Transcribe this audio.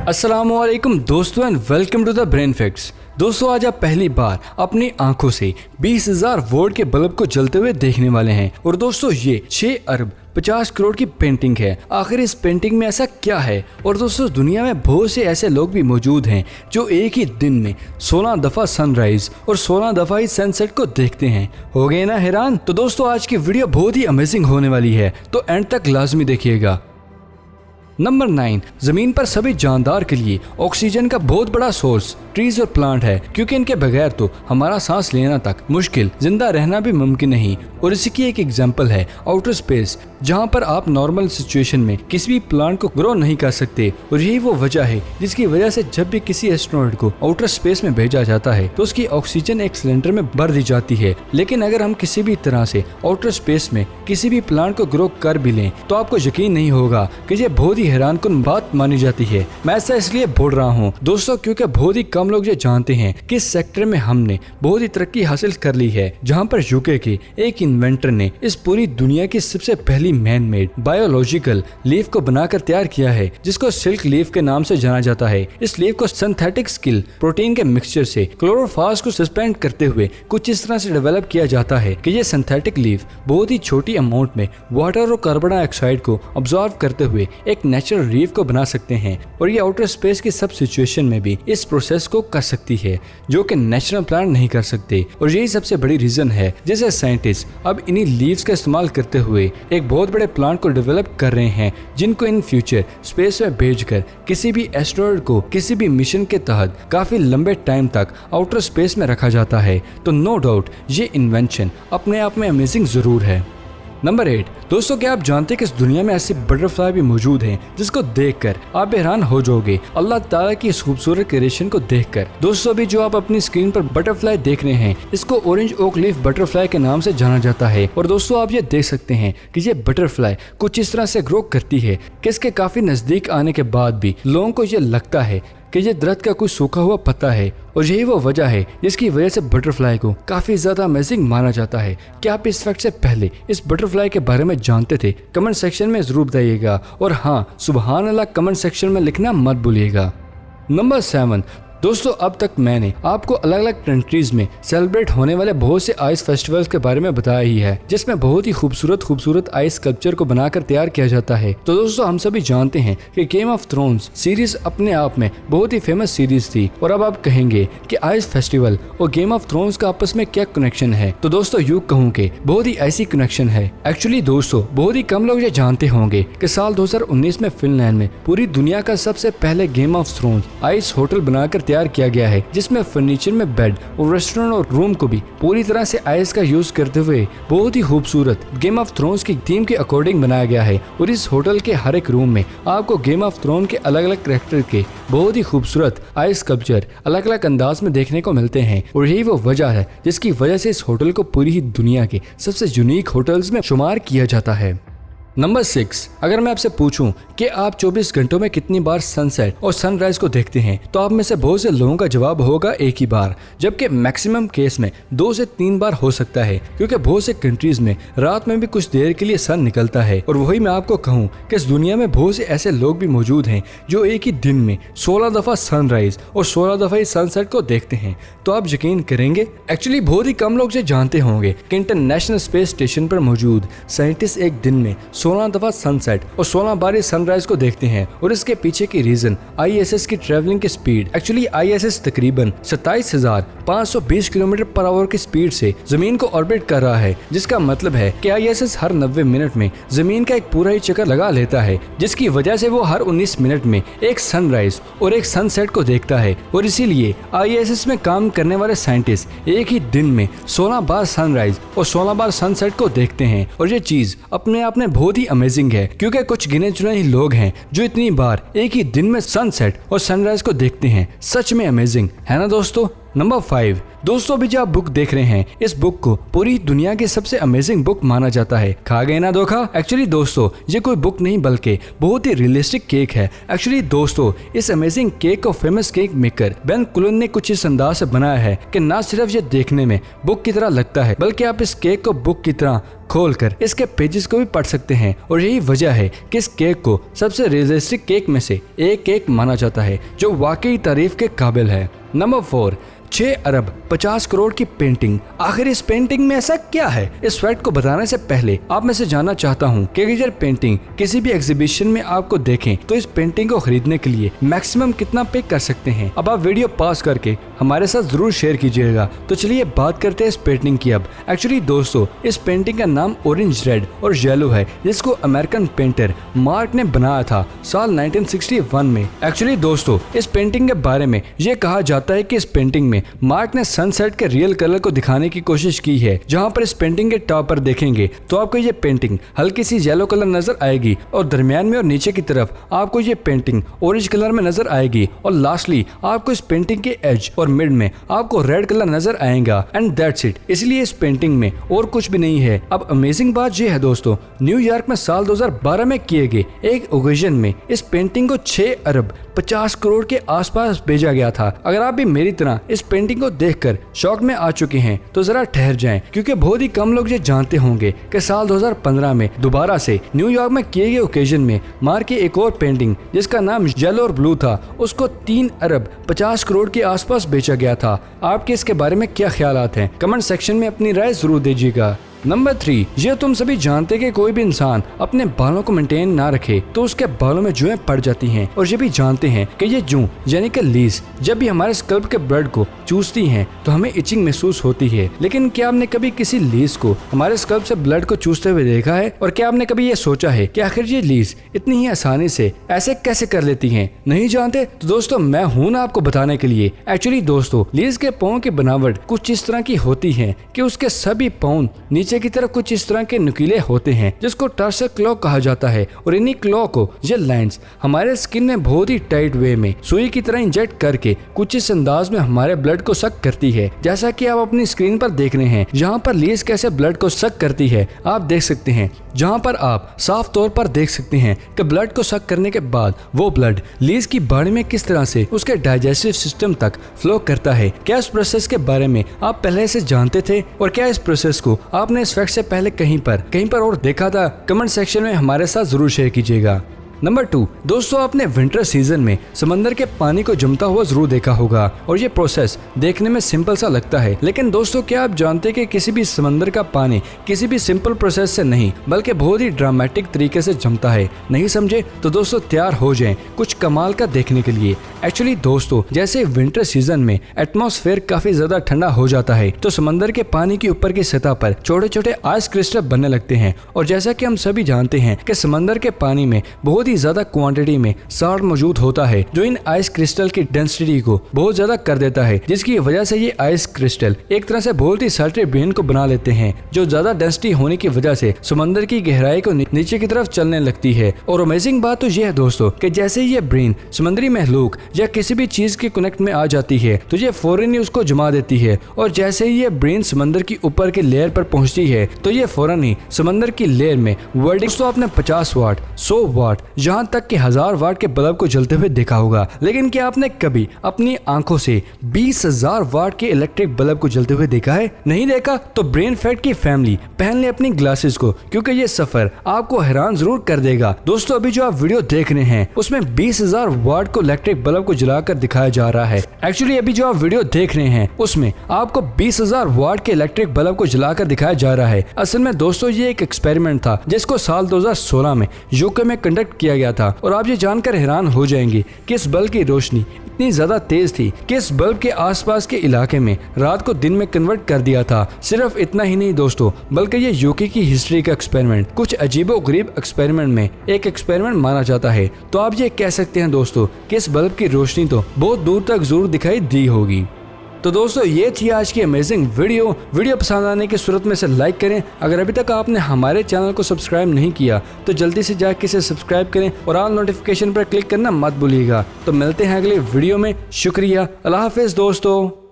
अस्सलामुअलैकुम दोस्तों and welcome to the brain facts. दोस्तों आज आप पहली बार अपनी आंखों से 20,000 वोल्ट के बल्ब को जलते हुए देखने वाले हैं। और दोस्तों ये 6 अरब 50 करोड़ की पेंटिंग है। आखिर इस पेंटिंग में ऐसा क्या है? और दोस्तों दुनिया में बहुत से ऐसे लोग भी मौजूद हैं जो एक ही दिन में 16 दफा सनराइज और 16 दफा ही सनसेट को देखते हैं। हो गए ना हैरान? तो दोस्तों आज की वीडियो बहुत ही अमेजिंग होने वाली है, तो एंड तक लाजमी देखिएगा। नंबर 9, जमीन पर सभी जानदार के लिए ऑक्सीजन का बहुत बड़ा सोर्स ट्रीज और प्लांट है, क्योंकि इनके बगैर तो हमारा सांस लेना तक मुश्किल, जिंदा रहना भी मुमकिन नहीं। और इसी की एक एग्जांपल है आउटर स्पेस, जहां पर आप नॉर्मल सिचुएशन में किसी भी प्लांट को ग्रो नहीं कर सकते। और यही वो वजह है जिसकी वजह से जब भी किसी एस्ट्रोनॉट को आउटर स्पेस में भेजा जाता है तो उसकी ऑक्सीजन एक सिलेंडर में भर दी जाती है। लेकिन अगर हम किसी भी तरह से आउटर स्पेस में किसी भी प्लांट को ग्रो कर भी लें तो आपको यकीन नहीं होगा कि ये बहुत ही हैरानकुन बात मानी जाती है। मैं ऐसा इसलिए बोल रहा हूँ दोस्तों क्योंकि बहुत ही कम लोग ये जानते हैं कि इस सेक्टर में हमने बहुत ही तरक्की हासिल कर ली है, जहाँ पर यूके के एक इन्वेंटर ने इस पूरी दुनिया की सबसे पहली मैन मेड बायोलॉजिकल लीफ को बनाकर तैयार किया है, जिसको सिल्क लीफ के नाम से जाना जाता है। इस लीफ को सिंथेटिक स्किल प्रोटीन के मिक्सचर से क्लोरोफास्ट को सस्पेंड करते हुए कुछ इस तरह से डेवलप किया जाता है कि ये सिंथेटिक लीफ बहुत ही छोटी अमाउंट में वाटर और कार्बन डाइऑक्साइड को ऑब्जॉर्व करते हुए एक नेचुरल लीफ को बना सकते हैं। और ये आउटर स्पेस की सब सिचुएशन में भी इस प्रोसेस को कर सकती है, जो कि नेचुरल प्लांट नहीं कर सकते। और यही सबसे बड़ी रीजन है जिसे साइंटिस्ट अब इन्हीं लीव्स का इस्तेमाल करते हुए एक बहुत बड़े प्लांट को डेवलप कर रहे हैं, जिनको इन फ्यूचर स्पेस में भेजकर किसी भी एस्ट्रॉयड को किसी भी मिशन के तहत काफी लंबे टाइम तक आउटर स्पेस में रखा जाता है। तो नो डाउट ये इन्वेंशन अपने आप में अमेजिंग जरूर है। नंबर 8, दोस्तों क्या आप जानते हैं कि इस दुनिया में ऐसी बटरफ्लाई भी मौजूद हैं जिसको देखकर आप हैरान हो जाओगे अल्लाह ताला की इस खूबसूरत क्रिएशन को देखकर। दोस्तों अभी जो आप अपनी स्क्रीन पर बटरफ्लाई देख रहे हैं, इसको ऑरेंज ओक लीफ बटरफ्लाई के नाम से जाना जाता है। और दोस्तों आप ये देख सकते हैं कि ये बटरफ्लाई कुछ इस तरह से ग्रो करती है कि इसके काफी नजदीक आने के बाद भी लोगों को ये लगता है कि ये दरख्त का कुछ सूखा हुआ पत्ता है। और यही वो वजह है जिसकी वजह से बटरफ्लाई को काफी ज्यादा अमेजिंग माना जाता है। क्या आप इस फैक्ट से पहले इस बटरफ्लाई के बारे में जानते थे? कमेंट सेक्शन में जरूर बताइएगा। और हाँ, सुबहान अल्लाह कमेंट सेक्शन में लिखना मत भूलिएगा। नंबर 7, दोस्तों अब तक मैंने आपको अलग अलग कंट्रीज में सेलिब्रेट होने वाले बहुत से आइस फेस्टिवल्स के बारे में बताया ही है, जिसमें बहुत ही खूबसूरत आइस स्कल्पचर को बनाकर तैयार किया जाता है। तो दोस्तों हम सभी जानते हैं कि गेम ऑफ थ्रोन्स सीरीज अपने आप में बहुत ही फेमस सीरीज थी। और अब आप कहेंगे कि आइस फेस्टिवल और गेम ऑफ थ्रोन्स का आपस में क्या कनेक्शन है? तो दोस्तों यूं कहूँ कि बहुत ही ऐसी कनेक्शन है। एक्चुअली दोस्तों बहुत ही कम लोग ये जानते होंगे कि साल 2019 में फिनलैंड में पूरी दुनिया का सबसे पहले game of thrones ice hotel बनाकर तैयार किया गया है, जिसमें फर्नीचर में बेड और रेस्टोरेंट और रूम को भी पूरी तरह से आइस का यूज करते हुए बहुत ही खूबसूरत गेम ऑफ थ्रोन्स की थीम के अकॉर्डिंग बनाया गया है। और इस होटल के हर एक रूम में आपको गेम ऑफ थ्रोन के अलग अलग कैरेक्टर के बहुत ही खूबसूरत आइस स्कल्पचर अलग अलग अंदाज में देखने को मिलते हैं। और यही वो वजह है जिसकी वजह से इस होटल को पूरी ही दुनिया के सबसे यूनिक होटल्स में शुमार किया जाता है। नंबर 6, अगर मैं आपसे पूछूं कि आप 24 घंटों में कितनी बार सनसेट और सनराइज को देखते हैं, तो आप में से बहुत से लोगों का जवाब होगा एक ही बार, जबकि मैक्सिमम केस में 2 से 3 बार हो सकता है, क्योंकि बहुत से कंट्रीज में रात में भी कुछ देर के लिए सन निकलता है। और वही मैं आपको कहूँ कि इस दुनिया में बहुत से ऐसे लोग भी मौजूद हैं जो एक ही दिन में 16 दफा सनराइज और 16 दफा ही सनसेट को देखते हैं। तो आप यकीन करेंगे, एक्चुअली बहुत ही कम लोग ये जानते होंगे कि इंटरनेशनल स्पेस स्टेशन पर मौजूद साइंटिस्ट एक दिन में 16 दफा सनसेट और 16 बार सनराइज को देखते हैं। और इसके पीछे की रीजन ISS की ट्रैवलिंग की स्पीड। एक्चुअली ISS तकरीबन 27,520 किलोमीटर पर आवर की स्पीड से जमीन को ऑर्बिट कर रहा है, जिसका मतलब है कि ISS हर 90 मिनट में जमीन का एक पूरा ही चक्कर लगा लेता है, जिसकी वजह से वो हर 19 मिनट में एक सनराइज और एक सनसेट को देखता है। और इसीलिए ISS में काम करने वाले साइंटिस्ट एक ही दिन में 16 बार सनराइज और 16 बार सनसेट को देखते हैं। और ये चीज अपने आप में बहुत ही अमेजिंग है, क्योंकि कुछ गिने चुने ही लोग हैं जो इतनी बार एक ही दिन में सनसेट और सनराइज को देखते हैं। सच में अमेजिंग है ना दोस्तों? नंबर 5, दोस्तों अभी जो आप बुक देख रहे हैं इस बुक को पूरी दुनिया की सबसे अमेजिंग बुक माना जाता है। खा गए ना धोखा। एक्चुअली दोस्तों ये कोई बुक नहीं बल्कि बहुत ही रियलिस्टिक केक है। एक्चुअली दोस्तों इस अमेजिंग केक को फेमस केक मेकर बेन कुलन ने कुछ इस अंदाज से बनाया है कि ना सिर्फ ये देखने में बुक की तरह लगता है बल्कि आप इस केक को बुक की तरह खोलकर इसके पेजेस को भी पढ़ सकते हैं। और यही वजह है कि इस केक को सबसे रियलिस्टिक केक में से एक केक माना जाता है जो वाकई तारीफ के काबिल है। नंबर 4, 6 अरब 50 करोड़ की पेंटिंग। आखिर इस पेंटिंग में ऐसा क्या है? इस फैक्ट को बताने से पहले आप में से जानना चाहता हूँ कि अगर पेंटिंग किसी भी एग्जीबिशन में आपको देखें तो इस पेंटिंग को खरीदने के लिए मैक्सिमम कितना पे कर सकते हैं। अब आप वीडियो पॉज करके हमारे साथ जरूर शेयर कीजिएगा। तो चलिए बात करते हैं इस पेंटिंग की अब। एक्चुअली दोस्तों इस पेंटिंग का नाम ऑरेंज, रेड और येलो है जिसको अमेरिकन पेंटर मार्क ने बनाया था साल 1961 में। एक्चुअली दोस्तों इस पेंटिंग के बारे में ये कहा जाता है कि इस पेंटिंग में मार्क ने सनसेट के रियल कलर को दिखाने की कोशिश की है। जहां पर इस पेंटिंग के टॉप पर देखेंगे तो आपको ये पेंटिंग हल्की सी येलो कलर नजर आएगी और दरमियान में और नीचे की तरफ आपको ये पेंटिंग ऑरेंज कलर में नजर आएगी और लास्टली आपको इस पेंटिंग के एज और मिड में आपको रेड कलर नजर आएगा एंड दैट्स इट। इसलिए इस पेंटिंग में और कुछ भी नहीं है। अब अमेजिंग बात यह है दोस्तों, न्यूयॉर्क में साल 2012 में किए गए एक ओकेजन में इस पेंटिंग को 6 अरब 50 करोड़ के आसपास भेजा गया था। अगर आप भी मेरी तरह इस पेंटिंग को देखकर शॉक में आ चुके हैं तो जरा ठहर जाएं, क्योंकि बहुत ही कम लोग ये जानते होंगे कि साल 2015 में दोबारा से न्यूयॉर्क में किए गए ओकेजन में मार्क की एक और पेंटिंग जिसका नाम येलो और ब्लू था उसको 3 अरब 50 करोड़ के आसपास बेचा गया था। आपके इसके बारे में क्या ख्यालात हैं? कमेंट सेक्शन में अपनी राय जरूर दीजिएगा। नंबर 3, ये तुम सभी जानते कि कोई भी इंसान अपने बालों को मेंटेन ना रखे तो उसके बालों में जुएं पड़ जाती हैं। और ये भी जानते हैं कि ये जू यानी कि लीस जब भी हमारे स्कल्प के ब्लड को चूसती हैं तो हमें इचिंग महसूस होती है। लेकिन क्या आपने कभी किसी लीस को हमारे स्कल्प से ब्लड को चूसते हुए देखा है? और क्या आपने कभी ये सोचा है कि आखिर ये लीस इतनी ही आसानी से ऐसे कैसे कर लेती हैं? नहीं जानते? तो दोस्तों मैं हूं ना आपको बताने के लिए। एक्चुअली दोस्तों लीस के पाँव की बनावट कुछ इस तरह की होती है कि उसके सभी पाँव नीचे की तरफ कुछ इस तरह के नुकीले होते हैं जिसको टर्सर क्लॉ कहा जाता है। और इन्हीं क्लॉ को ये लाइंस हमारे स्किन में बहुत ही टाइट वे में सुई की तरह इंजेक्ट करके कुछ इस अंदाज में हमारे ब्लड को सक करती है। जैसा कि आप अपनी स्क्रीन पर देख रहे हैं जहां पर लीस कैसे ब्लड को सक करती है आप देख सकते हैं, जहां पर आप साफ तौर पर देख सकते हैं कि ब्लड को सक करने के बाद वो ब्लड लीस की बॉडी में किस तरह से उसके डाइजेस्टिव सिस्टम तक फ्लो करता है। क्या इस प्रोसेस के बारे में आप पहले से जानते थे? और क्या इस प्रोसेस को आपने इस फैक्ट से पहले कहीं पर और देखा था? कमेंट सेक्शन में हमारे साथ जरूर शेयर कीजिएगा। नंबर 2, दोस्तों आपने विंटर सीजन में समंदर के पानी को जमता हुआ जरूर देखा होगा और ये प्रोसेस देखने में सिंपल सा लगता है। लेकिन दोस्तों क्या आप जानते हैं कि किसी भी समंदर का पानी किसी भी सिंपल प्रोसेस से नहीं बल्कि बहुत ही ड्रामेटिक तरीके से जमता है? नहीं समझे? तो दोस्तों तैयार हो जाएं कुछ कमाल का देखने के लिए। एक्चुअली दोस्तों जैसे विंटर सीजन में एटमॉस्फेयर काफी ज्यादा ठंडा हो जाता है तो समंदर के पानी की ऊपर की सतह पर छोटे छोटे आइस क्रिस्टल बनने लगते हैं। और जैसा कि हम सभी जानते हैं कि समंदर के पानी में बहुत ज्यादा क्वांटिटी में साल्ट मौजूद होता है जो इन आइस क्रिस्टल की डेंसिटी को बहुत ज्यादा कर देता है, जिसकी वजह से ये आइस क्रिस्टल एक तरह से बहुत ही सल्टी ब्रेन को बना लेते हैं जो ज्यादा डेंसिटी होने की वजह से समंदर की गहराई को नीचे की तरफ चलने लगती है। और अमेजिंग बात तो यह है दोस्तों कि जैसे ये ब्रेन समुद्री महलूक या किसी भी चीज के कनेक्ट में आ जाती है तो ये फौरन ही उसको जमा देती है। और जैसे ही ये ब्रेन समंदर की ऊपर की लेयर पर पहुंचती है तो ये फौरन ही समंदर की लेयर में वर्डिक्स तो आपने 50 वाट 100 वाट यहाँ तक कि 1000 वाट के बल्ब को जलते हुए देखा होगा। लेकिन क्या आपने कभी अपनी आंखों से 20,000 वाट के इलेक्ट्रिक बल्ब को जलते हुए देखा है? नहीं देखा? तो ब्रेन फैक्ट की फैमिली पहन ले अपनी ग्लासेस को, क्योंकि ये सफर आपको हैरान जरूर कर देगा। दोस्तों अभी जो आप वीडियो देख रहे हैं उसमें 20,000 वाट को इलेक्ट्रिक बल्ब को जलाकर दिखाया जा रहा है। एक्चुअली अभी जो आप वीडियो देख रहे हैं उसमें आपको 20,000 वाट के इलेक्ट्रिक बल्ब को जलाकर दिखाया जा रहा है। असल में दोस्तों ये एक एक्सपेरिमेंट था जिसको साल 2016 में यूके में कंडक्ट किया गया था। और आप ये जानकर हैरान हो जाएंगे कि इस बल्ब की रोशनी इतनी ज्यादा तेज थी कि इस बल्ब के आसपास के इलाके में रात को दिन में कन्वर्ट कर दिया था। सिर्फ इतना ही नहीं दोस्तों, बल्कि ये यूके की हिस्ट्री का एक्सपेरिमेंट कुछ अजीबोगरीब एक्सपेरिमेंट में एक एक्सपेरिमेंट माना जाता है। तो आप ये कह सकते हैं दोस्तों कि इस बल्ब की रोशनी तो बहुत दूर तक जरूर दिखाई दी होगी। तो दोस्तों ये थी आज की अमेजिंग वीडियो पसंद आने की सूरत में से लाइक करें। अगर अभी तक आपने हमारे चैनल को सब्सक्राइब नहीं किया तो जल्दी से जाकर इसे सब्सक्राइब करें और ऑल नोटिफिकेशन पर क्लिक करना मत भूलिएगा। तो मिलते हैं अगले वीडियो में। शुक्रिया, अल्लाह हाफिज दोस्तों।